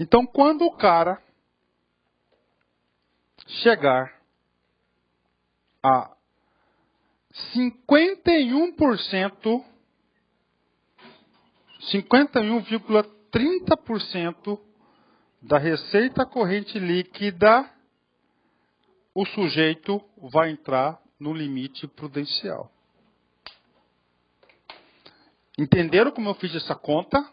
Então, quando o cara chegar a 51,30% da receita corrente líquida, o sujeito vai entrar no limite prudencial. Entenderam como eu fiz essa conta?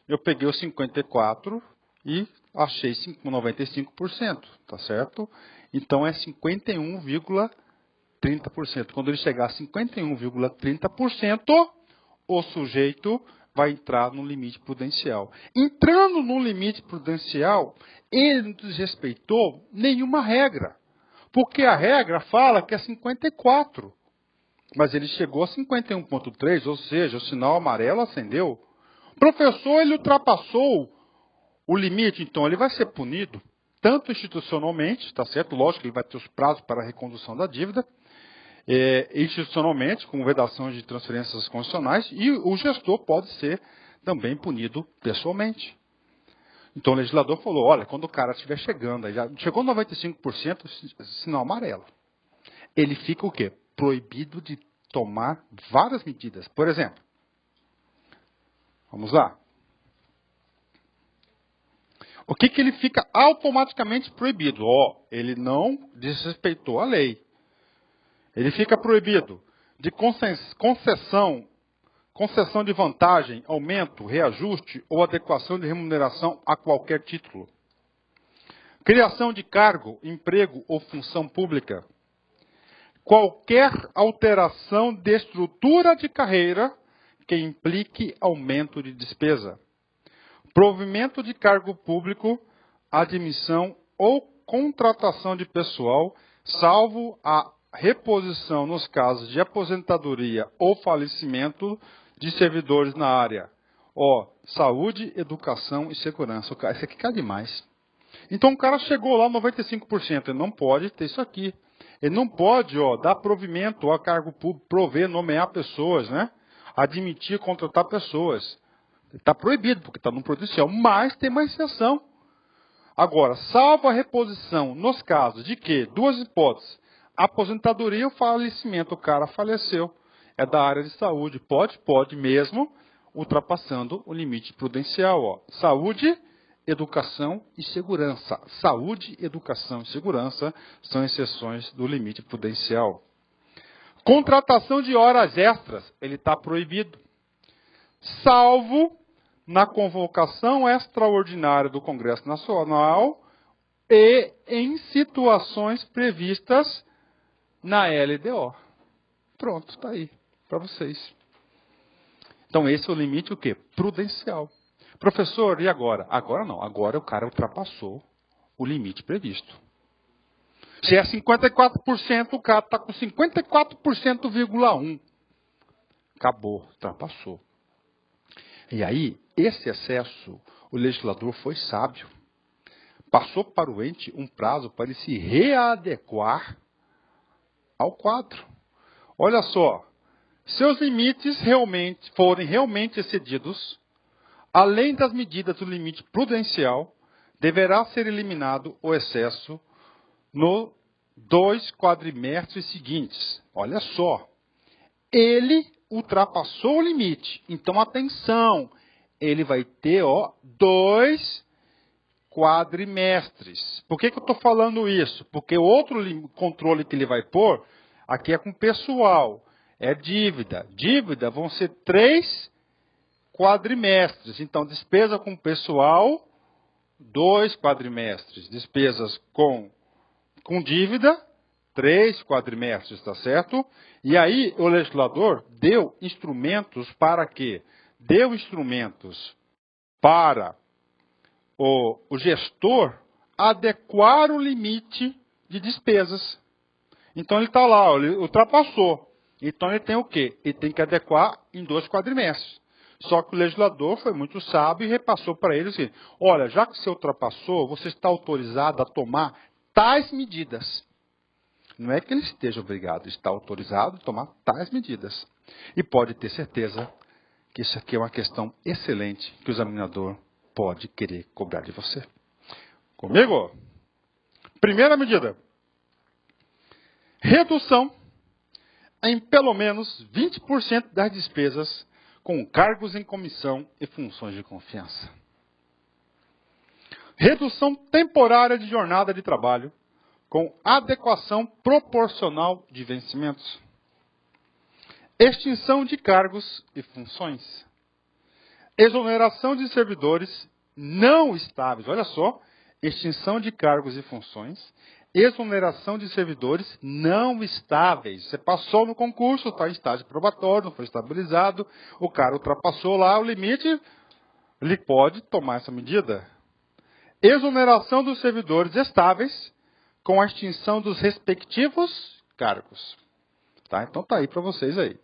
Eu peguei os 54 e achei 95%, tá certo? Então é 51,30%. Quando ele chegar a 51,30%, o sujeito vai entrar no limite prudencial. Entrando no limite prudencial, ele não desrespeitou nenhuma regra. Porque a regra fala que é 54. Mas ele chegou a 51,3, ou seja, o sinal amarelo acendeu. O professor, ele ultrapassou o limite, então ele vai ser punido, tanto institucionalmente, tá certo? Lógico que ele vai ter os prazos para a recondução da dívida, institucionalmente, com vedação de transferências condicionais, e o gestor pode ser também punido pessoalmente. Então o legislador falou, olha, quando o cara estiver chegando, já chegou 95%, sinal amarelo. Ele fica o quê? Proibido de tomar várias medidas. Por exemplo, vamos lá. O que ele fica automaticamente proibido? Ele não desrespeitou a lei. Ele fica proibido de concessão de vantagem, aumento, reajuste ou adequação de remuneração a qualquer título. Criação de cargo, emprego ou função pública. Qualquer alteração de estrutura de carreira que implique aumento de despesa. Provimento de cargo público, admissão ou contratação de pessoal, salvo a reposição nos casos de aposentadoria ou falecimento de servidores na área. Saúde, educação e segurança. Isso aqui cai demais. Então o cara chegou lá 95%, ele não pode ter isso aqui. Ele não pode dar provimento a cargo público, prover, nomear pessoas, né? Admitir, contratar pessoas. Está proibido, porque está no prudencial, mas tem uma exceção. Agora, salvo a reposição nos casos de que, duas hipóteses, aposentadoria ou falecimento, o cara faleceu, é da área de saúde, pode mesmo, ultrapassando o limite prudencial. Saúde, educação e segurança. Saúde, educação e segurança são exceções do limite prudencial. Contratação de horas extras, ele está proibido. Salvo na convocação extraordinária do Congresso Nacional e em situações previstas na LDO. Pronto, está aí para vocês. Então esse é o limite o quê? Prudencial. Professor, e agora? Agora não, agora o cara ultrapassou o limite previsto. Se é 54%, o cara está com 54,1%. Acabou, ultrapassou. E aí, esse excesso, o legislador foi sábio. Passou para o ente um prazo para ele se readequar ao quadro. Olha só, se os limites forem realmente excedidos, além das medidas do limite prudencial, deverá ser eliminado o excesso nos 2 quadrimestres seguintes. Olha só, ele ultrapassou o limite. Então, atenção, ele vai ter 2 quadrimestres. Por que eu estou falando isso? Porque o outro controle que ele vai pôr, aqui é com pessoal, é dívida. Dívida vão ser 3 quadrimestres. Então, despesa com pessoal, 2 quadrimestres. Despesas com dívida, 3 quadrimestres, tá certo? E aí o legislador deu instrumentos para quê? Deu instrumentos para o gestor adequar o limite de despesas. Então ele está lá, ele ultrapassou. Então ele tem o quê? Ele tem que adequar em 2 quadrimestres. Só que o legislador foi muito sábio e repassou para ele assim, olha, já que você ultrapassou, você está autorizado a tomar tais medidas. Não é que ele esteja obrigado, está autorizado a tomar tais medidas. E pode ter certeza que isso aqui é uma questão excelente que o examinador pode querer cobrar de você. Comigo? Primeira medida. Redução em pelo menos 20% das despesas com cargos em comissão e funções de confiança. Redução temporária de jornada de trabalho com adequação proporcional de vencimentos. Extinção de cargos e funções. Exoneração de servidores não estáveis. Olha só, extinção de cargos e funções. Exoneração de servidores não estáveis. Você passou no concurso, está em estágio probatório, não foi estabilizado, o cara ultrapassou lá o limite, ele pode tomar essa medida. Exoneração dos servidores estáveis com a extinção dos respectivos cargos. Tá? Então tá aí para vocês aí.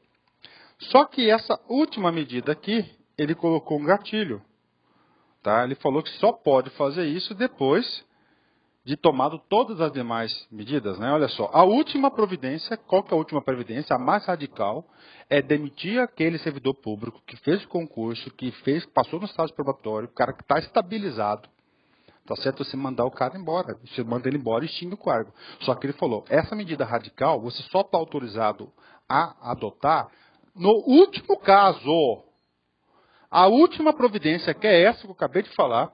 Só que essa última medida aqui, ele colocou um gatilho. Tá? Ele falou que só pode fazer isso depois de tomado todas as demais medidas. Né? Olha só, a última providência, qual que é a última providência? A mais radical é demitir aquele servidor público que fez o concurso, passou no estágio probatório, o cara que está estabilizado. Tá certo? Você mandar o cara embora. Você manda ele embora e extingue o cargo. Só que ele falou, essa medida radical, você só está autorizado a adotar no último caso. A última providência, que é essa que eu acabei de falar,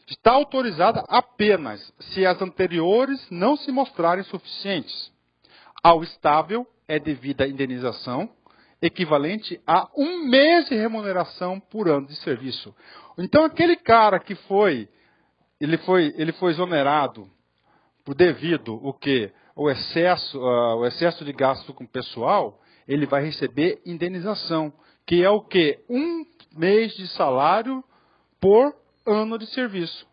está autorizada apenas se as anteriores não se mostrarem suficientes. Ao estável é devida indenização equivalente a 1 mês de remuneração por ano de serviço. Então, aquele cara que ele foi exonerado por devido o quê? O excesso de gasto com pessoal, ele vai receber indenização, que é o quê? 1 mês de salário por ano de serviço.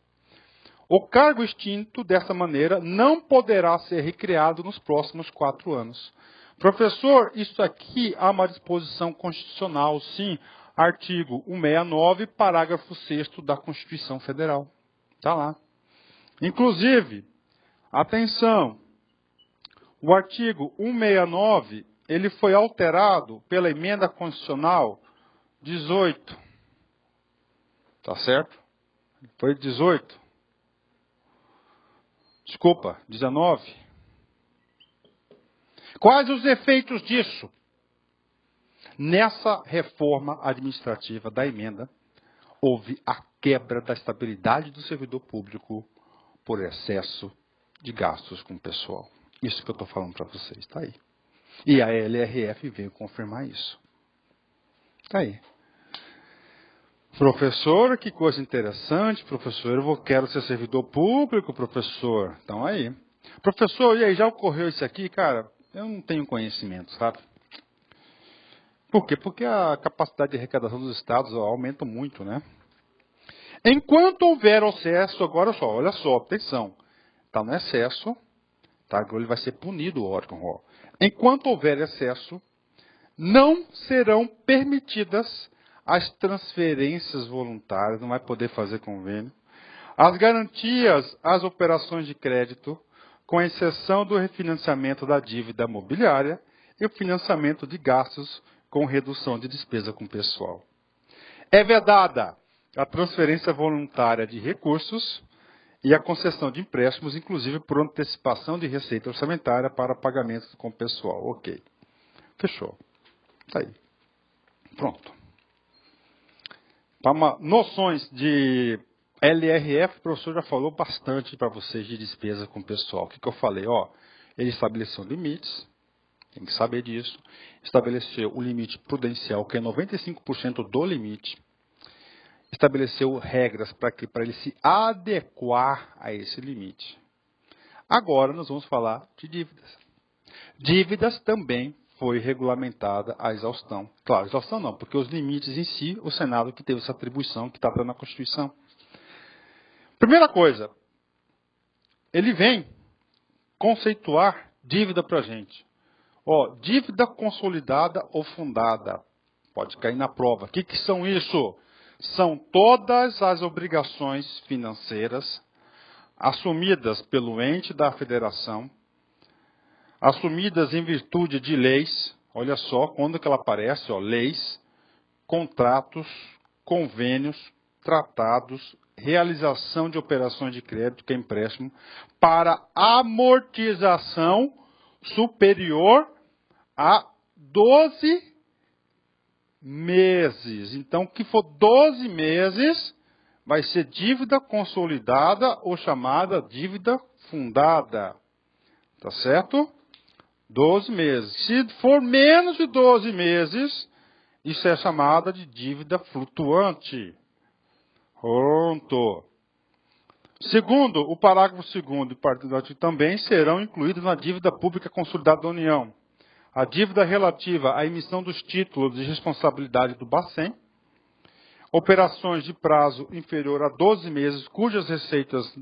O cargo extinto, dessa maneira, não poderá ser recriado nos próximos 4 anos. Professor, isso aqui há uma disposição constitucional, sim, artigo 169, parágrafo 6º da Constituição Federal. Está lá. Inclusive, atenção, o artigo 169, ele foi alterado pela emenda constitucional 18. Tá certo? Foi 18. Desculpa, 19. Quais os efeitos disso? Nessa reforma administrativa da emenda, houve a quebra da estabilidade do servidor público por excesso de gastos com o pessoal. Isso que eu estou falando para vocês, está aí. E a LRF veio confirmar isso. Está aí. Professor, que coisa interessante, professor, quero ser servidor público, professor. Então aí. Professor, e aí, já ocorreu isso aqui? Cara, eu não tenho conhecimento, sabe? Por quê? Porque a capacidade de arrecadação dos estados aumenta muito, né? Enquanto houver excesso, agora só, olha só, atenção. Está no excesso, tá? Agora ele vai ser punido o órgão. Ó. Enquanto houver excesso, não serão permitidas as transferências voluntárias, não vai poder fazer convênio, as garantias às operações de crédito, com exceção do refinanciamento da dívida mobiliária e o financiamento de gastos com redução de despesa com pessoal. É vedada a transferência voluntária de recursos e a concessão de empréstimos, inclusive por antecipação de receita orçamentária para pagamentos com pessoal. Ok. Fechou. Está aí. Pronto. Noções de LRF, o professor já falou bastante para vocês de despesa com pessoal. O que eu falei? Ó, ele estabeleceu limites, tem que saber disso. Estabeleceu o limite prudencial, que é 95% do limite. Estabeleceu regras para ele se adequar a esse limite. Agora nós vamos falar de dívidas. Dívidas também foi regulamentada a exaustão. Claro, exaustão não, porque os limites em si, o Senado que teve essa atribuição que está na Constituição. Primeira coisa, ele vem conceituar dívida para a gente. Ó, dívida consolidada ou fundada. Pode cair na prova. O que são isso? São todas as obrigações financeiras assumidas pelo ente da federação, assumidas em virtude de leis, olha só, quando que ela aparece, ó, leis, contratos, convênios tratados, realização de operações de crédito, que é empréstimo, para amortização superior a 12 meses. Então, o que for 12 meses vai ser dívida consolidada ou chamada dívida fundada. Tá certo? 12 meses. Se for menos de 12 meses, isso é chamada de dívida flutuante. Pronto. Segundo, o parágrafo 2º e parte do artigo também serão incluídos na dívida pública consolidada da União a dívida relativa à emissão dos títulos de responsabilidade do Bacen, operações de prazo inferior a 12 meses cujas receitas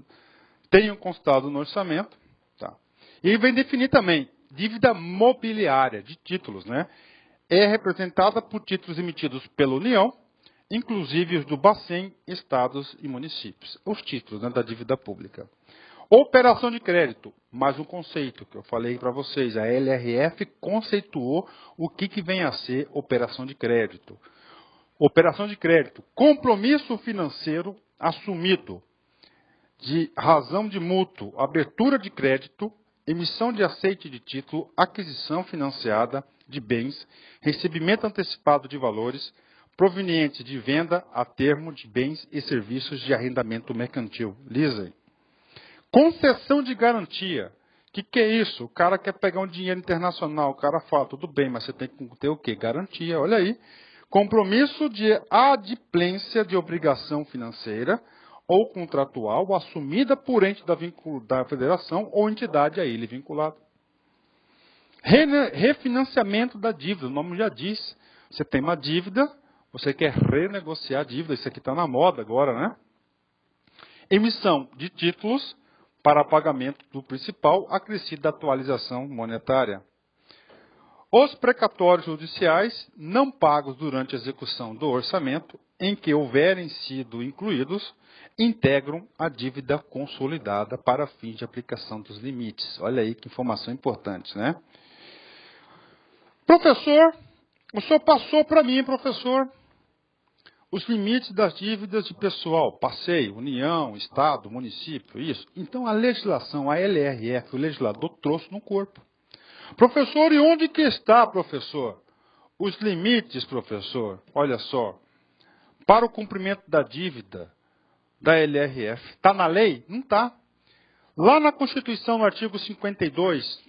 tenham constado no orçamento. Tá? E vem definir também dívida mobiliária de títulos, né? É representada por títulos emitidos pela União, inclusive os do Bacen, estados e municípios. Os títulos, né, da dívida pública. Operação de crédito, mais um conceito que eu falei para vocês. A LRF conceituou o que vem a ser operação de crédito. Operação de crédito, compromisso financeiro assumido de razão de mútuo, abertura de crédito, emissão de aceite de título, aquisição financiada de bens, recebimento antecipado de valores, proveniente de venda a termo de bens e serviços de arrendamento mercantil. Lisem. Concessão de garantia. O que é isso? O cara quer pegar um dinheiro internacional, o cara fala, tudo bem, mas você tem que ter o quê? Garantia, olha aí. Compromisso de adimplência de obrigação financeira ou contratual assumida por ente da federação ou entidade a ele vinculada. Refinanciamento da dívida, o nome já diz. Você tem uma dívida, você quer renegociar a dívida, isso aqui está na moda agora, né? Emissão de títulos para pagamento do principal acrescido da atualização monetária. Os precatórios judiciais não pagos durante a execução do orçamento, em que houverem sido incluídos, integram a dívida consolidada para fins de aplicação dos limites. Olha aí que informação importante, né? Professor, o senhor passou para mim, professor, os limites das dívidas de pessoal. Passei, União, Estado, município, isso. Então a legislação, a LRF, o legislador trouxe no corpo. Professor, e onde que está, professor? Os limites, professor, olha só, para o cumprimento da dívida da LRF. Está na lei? Não está. Lá na Constituição, no artigo 52,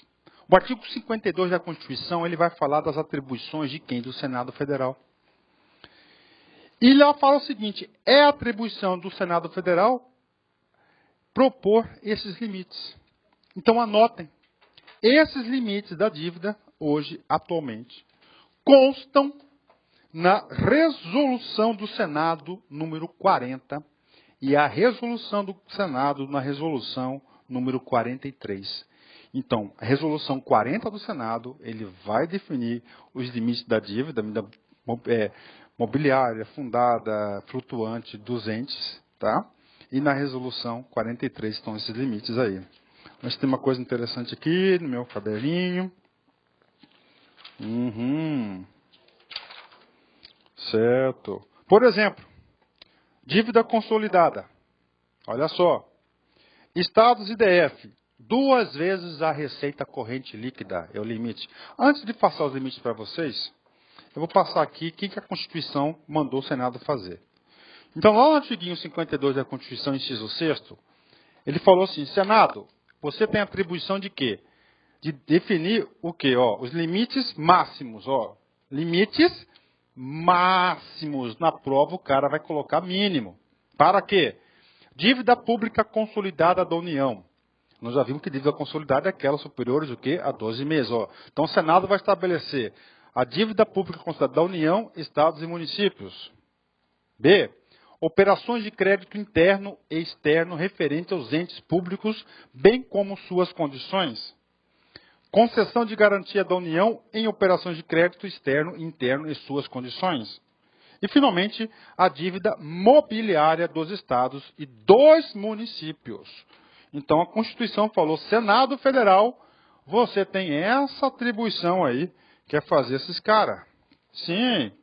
o artigo 52 da Constituição, ele vai falar das atribuições de quem? Do Senado Federal. E lá fala o seguinte, é atribuição do Senado Federal propor esses limites. Então anotem, esses limites da dívida, hoje, atualmente, constam na resolução do Senado número 40 e a resolução do Senado na resolução número 43. Então, a resolução 40 do Senado, ele vai definir os limites da dívida mobiliária, fundada, flutuante dos entes, tá? E na resolução 43 estão esses limites aí. Mas tem uma coisa interessante aqui no meu caderninho. Certo. Por exemplo, dívida consolidada. Olha só. Estados e DF. 2 vezes a receita corrente líquida é o limite. Antes de passar os limites para vocês, eu vou passar aqui o que a Constituição mandou o Senado fazer. Então, lá no artigo 52 da Constituição, inciso 6º, ele falou assim, Senado, você tem atribuição de quê? De definir o quê? Ó, os limites máximos. Ó. Limites máximos. Na prova, o cara vai colocar mínimo. Para quê? Dívida pública consolidada da União. Nós já vimos que dívida consolidada é aquela superior o quê? A 12 meses. Ó. Então, o Senado vai estabelecer a dívida pública consolidada da União, Estados e municípios. B. Operações de crédito interno e externo referente aos entes públicos, bem como suas condições. Concessão de garantia da União em operações de crédito externo e interno e suas condições. E, finalmente, a dívida mobiliária dos estados e dos municípios. Então, a Constituição falou, Senado Federal, você tem essa atribuição aí, que é fazer esses caras. Sim.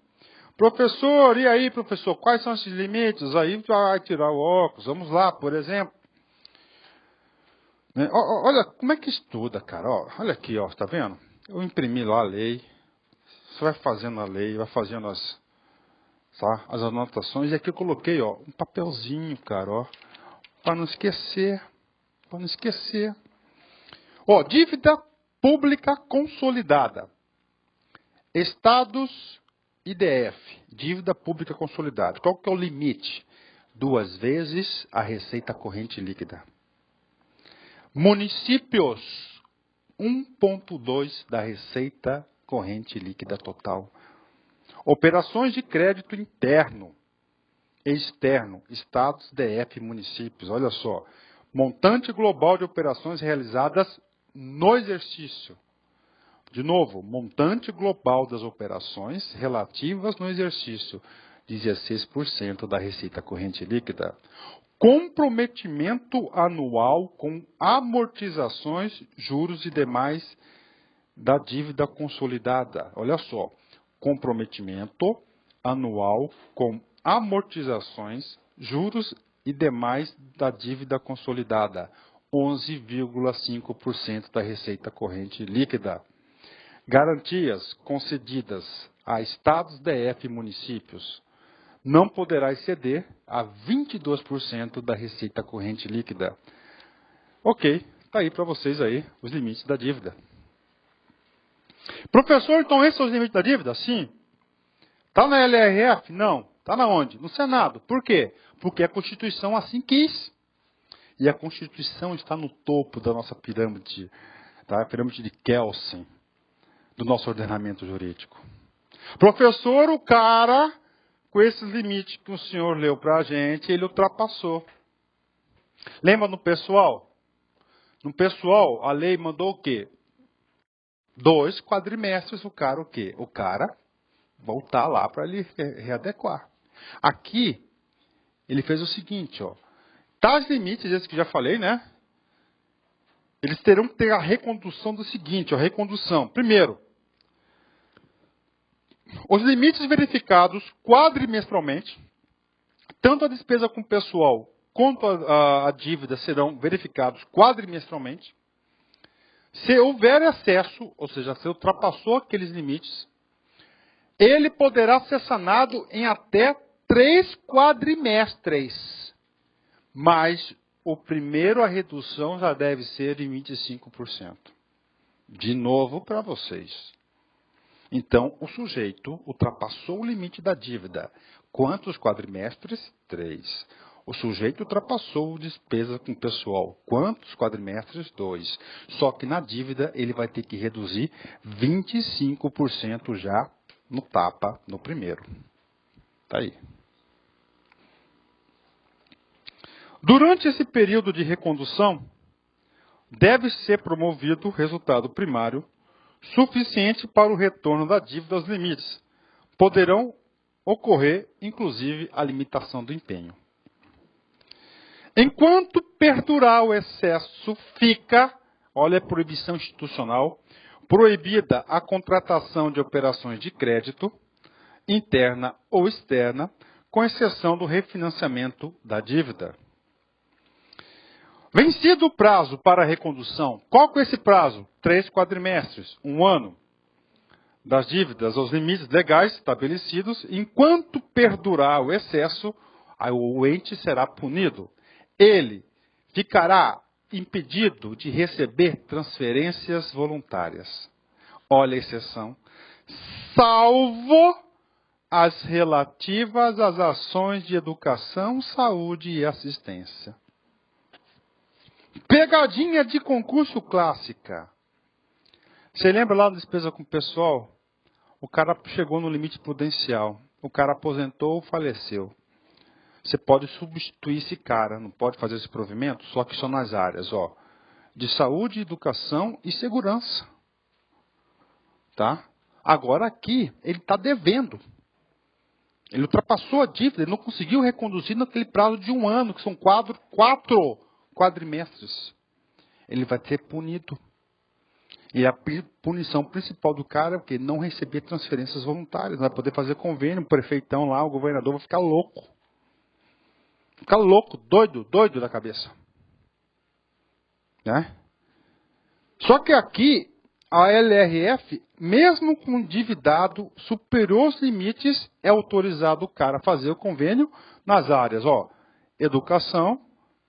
Professor, e aí, professor, quais são esses limites? Aí vai tirar o óculos. Vamos lá, por exemplo. Né? Olha, como é que estuda, cara? Olha aqui, tá vendo? Eu imprimi lá a lei. Você vai fazendo a lei, vai fazendo as anotações. E aqui eu coloquei, um papelzinho, cara, para não esquecer. Para não esquecer. Dívida pública consolidada. Estados IDF, dívida pública consolidada. Qual que é o limite? 2 vezes a receita corrente líquida. Municípios, 1,2 da receita corrente líquida total. Operações de crédito interno e externo, estados, DF, municípios. Olha só, montante global de operações realizadas no exercício. De novo, montante global das operações relativas no exercício, 16% da receita corrente líquida. Comprometimento anual com amortizações, juros e demais da dívida consolidada. Olha só, comprometimento anual com amortizações, juros e demais da dívida consolidada, 11,5% da receita corrente líquida. Garantias concedidas a estados, DF e municípios não poderá exceder a 22% da receita corrente líquida. Ok, está aí para vocês aí os limites da dívida. Professor, então esses são os limites da dívida? Sim. Está na LRF? Não. Está na onde? No Senado. Por quê? Porque a Constituição assim quis. E a Constituição está no topo da nossa pirâmide, tá? A pirâmide de Kelsen, do nosso ordenamento jurídico. Professor, o cara, com esses limites que o senhor leu para a gente, ele ultrapassou. Lembra no pessoal? No pessoal, a lei mandou o quê? 2 quadrimestres, o cara o quê? O cara voltar lá para ele readequar. Aqui, ele fez o seguinte, tais limites, esses que já falei, né? Eles terão que ter a recondução do seguinte, a recondução. Primeiro, os limites verificados quadrimestralmente, tanto a despesa com o pessoal quanto a dívida serão verificados quadrimestralmente. Se houver excesso, ou seja, se ultrapassou aqueles limites, ele poderá ser sanado em até 3 quadrimestres. Mas o primeiro, a redução já deve ser em 25%. De novo para vocês. Então, o sujeito ultrapassou o limite da dívida. Quantos quadrimestres? 3. O sujeito ultrapassou despesa com o pessoal. Quantos quadrimestres? 2. Só que na dívida ele vai ter que reduzir 25% já no tapa, no primeiro. Tá aí. Durante esse período de recondução, deve ser promovido o resultado primário suficiente para o retorno da dívida aos limites. Poderão ocorrer, inclusive, a limitação do empenho. Enquanto perdurar o excesso, fica, olha a proibição institucional, proibida a contratação de operações de crédito, interna ou externa, com exceção do refinanciamento da dívida. Vencido o prazo para a recondução, qual que é esse prazo? 3 quadrimestres, 1 ano, das dívidas aos limites legais estabelecidos, enquanto perdurar o excesso, o ente será punido. Ele ficará impedido de receber transferências voluntárias. Olha a exceção. Salvo as relativas às ações de educação, saúde e assistência. Pegadinha de concurso clássica. Você lembra lá da despesa com o pessoal? O cara chegou no limite prudencial. O cara aposentou ou faleceu. Você pode substituir esse cara, não pode fazer esse provimento, só que só nas áreas, de saúde, educação e segurança. Tá? Agora aqui, ele está devendo. Ele ultrapassou a dívida, ele não conseguiu reconduzir naquele prazo de 1 ano, que são 4 quadrimestres. Ele vai ser punido. E a punição principal do cara é o quê? Não receber transferências voluntárias. Não vai poder fazer convênio, o prefeitão lá, o governador vai ficar louco. Ficar louco, doido da cabeça. Né? Só que aqui, a LRF, mesmo com endividado superior aos limites, é autorizado o cara a fazer o convênio nas áreas, educação,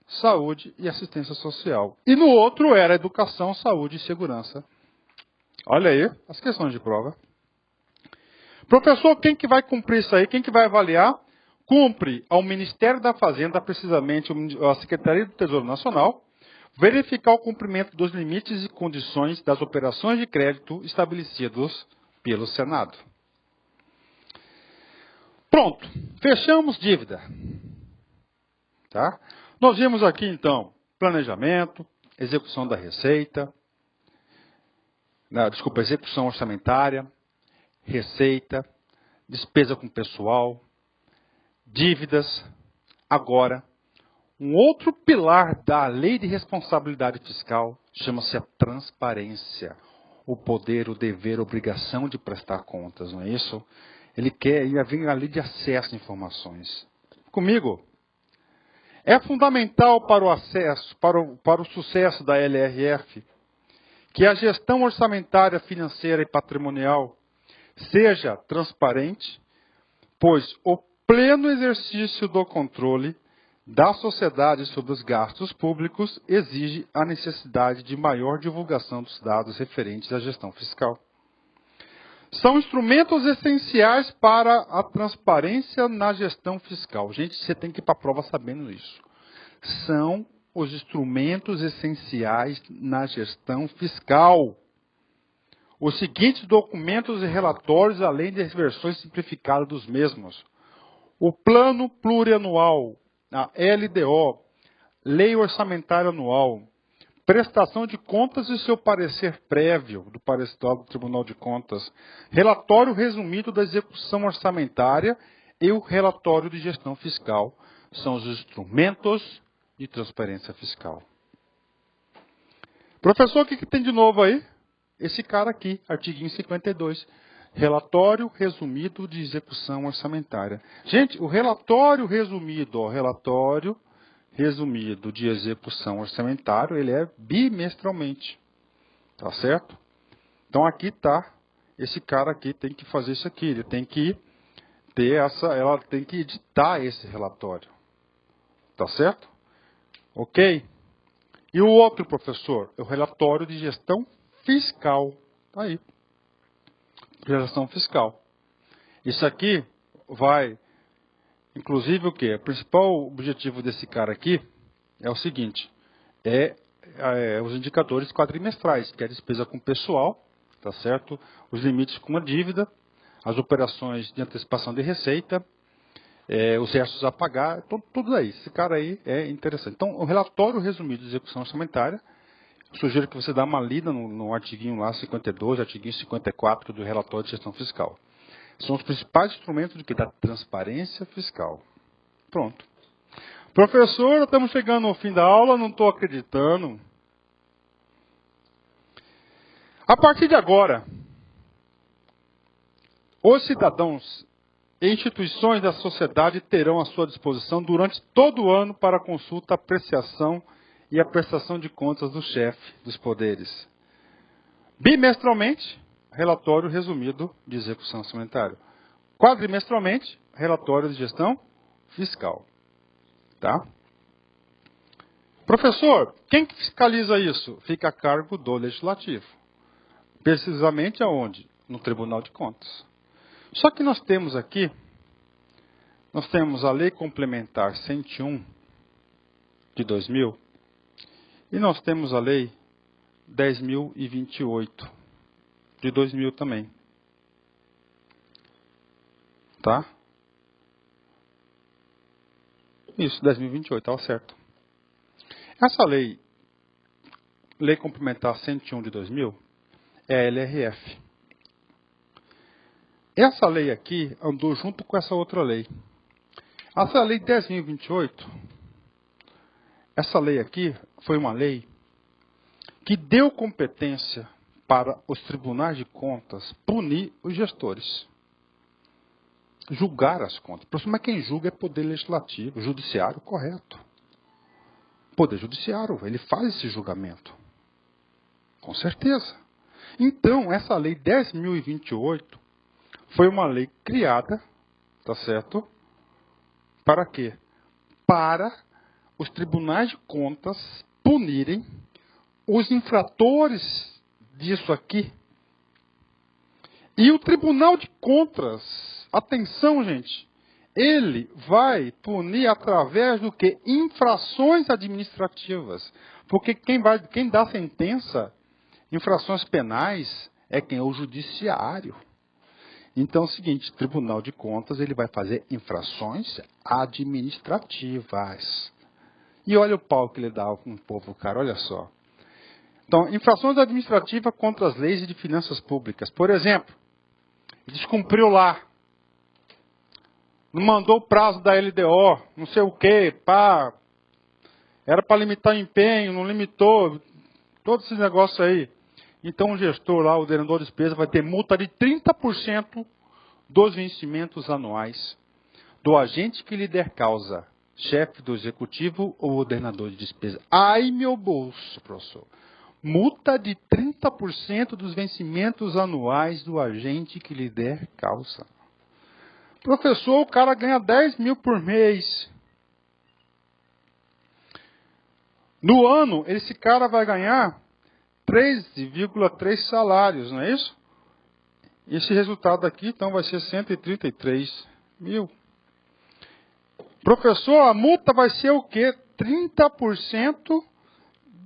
saúde e assistência social. E no outro era educação, saúde e segurança. Olha aí as questões de prova. Professor, quem que vai cumprir isso aí? Quem que vai avaliar? Cumpre ao Ministério da Fazenda, precisamente a Secretaria do Tesouro Nacional, verificar o cumprimento dos limites e condições das operações de crédito estabelecidos pelo Senado. Pronto, fechamos dívida. Tá? Nós vimos aqui, então, planejamento, execução da receita, execução orçamentária, receita, despesa com pessoal, dívidas. Agora, um outro pilar da lei de responsabilidade fiscal chama-se a transparência. O poder, o dever, a obrigação de prestar contas, não é isso? Ele vem a lei de acesso a informações. Comigo? É fundamental para o acesso, para o sucesso da LRF, que a gestão orçamentária, financeira e patrimonial seja transparente, pois o pleno exercício do controle da sociedade sobre os gastos públicos exige a necessidade de maior divulgação dos dados referentes à gestão fiscal. São instrumentos essenciais para a transparência na gestão fiscal. Gente, você tem que ir para a prova sabendo isso. São os instrumentos essenciais na gestão fiscal. Os seguintes documentos e relatórios, além das versões simplificadas dos mesmos. O Plano Plurianual, a LDO, Lei Orçamentária Anual, prestação de contas e seu parecer prévio do parecer do Tribunal de Contas, relatório resumido da execução orçamentária e o relatório de gestão fiscal. São os instrumentos de transparência fiscal. Professor, o que tem de novo aí? Esse cara aqui, artiguinho 52. Relatório resumido de execução orçamentária. Gente, o relatório resumido, relatório resumido de execução orçamentária, ele é bimestralmente. Tá certo? Então aqui está, esse cara aqui tem que fazer isso aqui, ele tem que ela tem que editar esse relatório. Tá certo? Ok? E o outro, professor, é o relatório de gestão fiscal. Tá aí. Gestão fiscal. Isso aqui vai, inclusive o quê? O principal objetivo desse cara aqui é o seguinte, os indicadores quadrimestrais, que é a despesa com pessoal, tá certo? Os limites com a dívida, as operações de antecipação de receita, os restos a pagar, tudo aí. Esse cara aí é interessante. Então, o relatório resumido de execução orçamentária, sugiro que você dê uma lida no artiguinho lá, 52, artiguinho 54 do relatório de gestão fiscal. São os principais instrumentos da transparência fiscal. Pronto. Professor, estamos chegando ao fim da aula, não estou acreditando. A partir de agora, os cidadãos e instituições da sociedade terão à sua disposição durante todo o ano para consulta, apreciação e a prestação de contas do chefe dos poderes. Bimestralmente, relatório resumido de execução orçamentária. Quadrimestralmente, relatório de gestão fiscal. Tá? Professor, quem fiscaliza isso? Fica a cargo do Legislativo. Precisamente aonde? No Tribunal de Contas. Só que nós temos aqui, a Lei Complementar 101 de 2000 e nós temos a Lei 10.028 de 2000 também. Tá? Isso, 10.028, estava certo. Essa lei Complementar 101 de 2000, é a LRF. Essa lei aqui andou junto com essa outra lei. Essa lei 10.028, essa lei aqui foi uma lei que deu competência para os tribunais de contas punir os gestores. Julgar as contas. Mas quem julga é poder legislativo, judiciário, correto. Poder judiciário, ele faz esse julgamento. Com certeza. Então, essa lei 10.028 foi uma lei criada, tá certo? Para quê? Para os tribunais de contas punirem os infratores disso aqui. E o Tribunal de Contas, atenção, gente, ele vai punir através do que? Infrações administrativas. Porque quem dá sentença, infrações penais, é quem? É o judiciário. Então é o seguinte, o Tribunal de Contas ele vai fazer infrações administrativas. E olha o pau que ele dá com o povo, cara, olha só. Então, infrações administrativas contra as leis de finanças públicas. Por exemplo, descumpriu lá. Não mandou o prazo da LDO, não sei o quê, pá. Era para limitar o empenho, não limitou. Todos esses negócios aí. Então o gestor lá, o ordenador de despesa, vai ter multa de 30% dos vencimentos anuais do agente que lhe der causa, chefe do executivo ou ordenador de despesa. Ai, meu bolso, professor. Multa de 30% dos vencimentos anuais do agente que lhe der causa. Professor, o cara ganha 10 mil por mês. No ano, esse cara vai ganhar 13,3 salários, não é isso? Esse resultado aqui, então, vai ser 133 mil. Professor, a multa vai ser o quê? 30%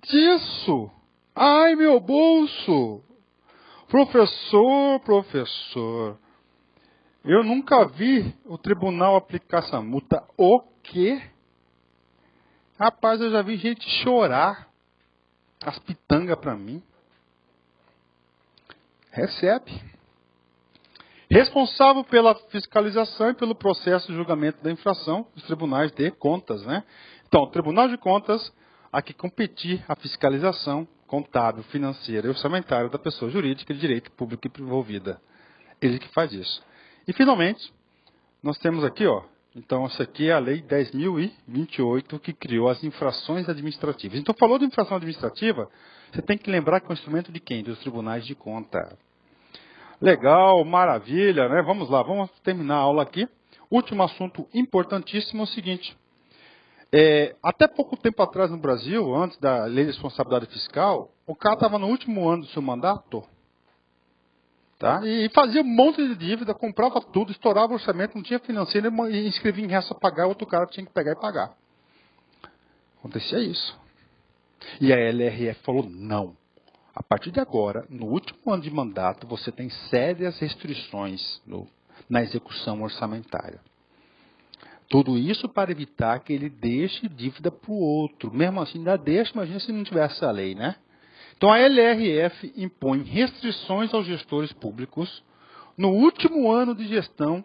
disso. Ai, meu bolso. Professor, eu nunca vi o tribunal aplicar essa multa. O quê? Rapaz, eu já vi gente chorar as pitangas para mim. Recebe. Responsável pela fiscalização e pelo processo de julgamento da infração dos tribunais de contas, né? Então, o Tribunal de Contas, a que competir a fiscalização contábil, financeira e orçamentária da pessoa jurídica de direito público envolvida. Ele que faz isso. E, finalmente, nós temos aqui, ó, então, essa aqui é a Lei 10.028, que criou as infrações administrativas. Então, falou de infração administrativa, você tem que lembrar que é um instrumento de quem? Dos tribunais de conta. Legal, maravilha, né? Vamos lá, vamos terminar a aula aqui. Último assunto importantíssimo é o seguinte. Até pouco tempo atrás no Brasil, antes da Lei de Responsabilidade Fiscal, o cara estava no último ano do seu mandato, tá? E fazia um monte de dívida, comprava tudo, estourava o orçamento, não tinha financeiro, e inscrevia em resto a pagar, outro cara tinha que pegar e pagar. Acontecia isso. E a LRF falou, não. A partir de agora, no último ano de mandato, você tem sérias restrições na execução orçamentária. Tudo isso para evitar que ele deixe dívida para o outro. Mesmo assim, ainda deixa, imagina se não tivesse essa lei, né? Então, a LRF impõe restrições aos gestores públicos no último ano de gestão,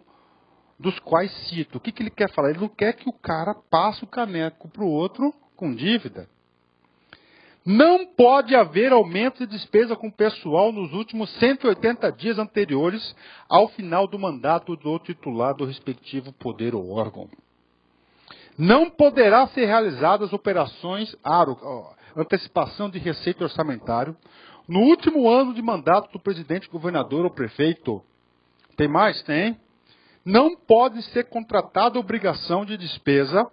dos quais cito. O que ele quer falar? Ele não quer que o cara passe o caneco para o outro com dívida. Não pode haver aumento de despesa com pessoal nos últimos 180 dias anteriores ao final do mandato do titular do respectivo poder ou órgão. Não poderá ser realizadas operações, antecipação de receita orçamentário, no último ano de mandato do presidente, governador ou prefeito. Tem mais? Tem. Não pode ser contratada obrigação de despesa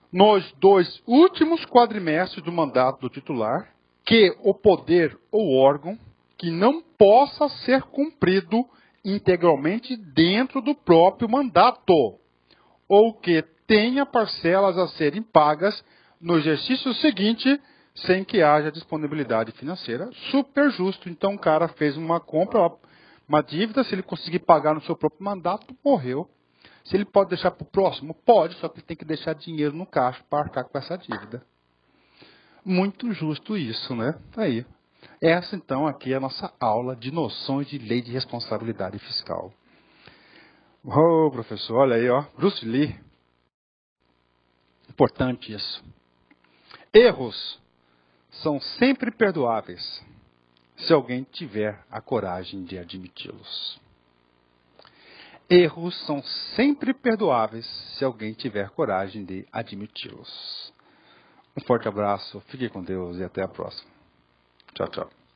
nos 2 últimos quadrimestres do mandato do titular, que o poder ou órgão que não possa ser cumprido integralmente dentro do próprio mandato, ou que tenha parcelas a serem pagas no exercício seguinte, sem que haja disponibilidade financeira. Super justo. Então o cara fez uma compra, uma dívida, se ele conseguir pagar no seu próprio mandato, morreu. Se ele pode deixar para o próximo? Pode, só que ele tem que deixar dinheiro no caixa para arcar com essa dívida. Muito justo isso, né? Aí. Essa, então, aqui é a nossa aula de noções de lei de responsabilidade fiscal. Oh, professor, olha aí, ó. Bruce Lee. Importante isso. Erros são sempre perdoáveis. se alguém tiver a coragem de admiti-los. Erros são sempre perdoáveis se alguém tiver coragem de admiti-los. Um forte abraço, fique com Deus e até a próxima. Tchau, tchau.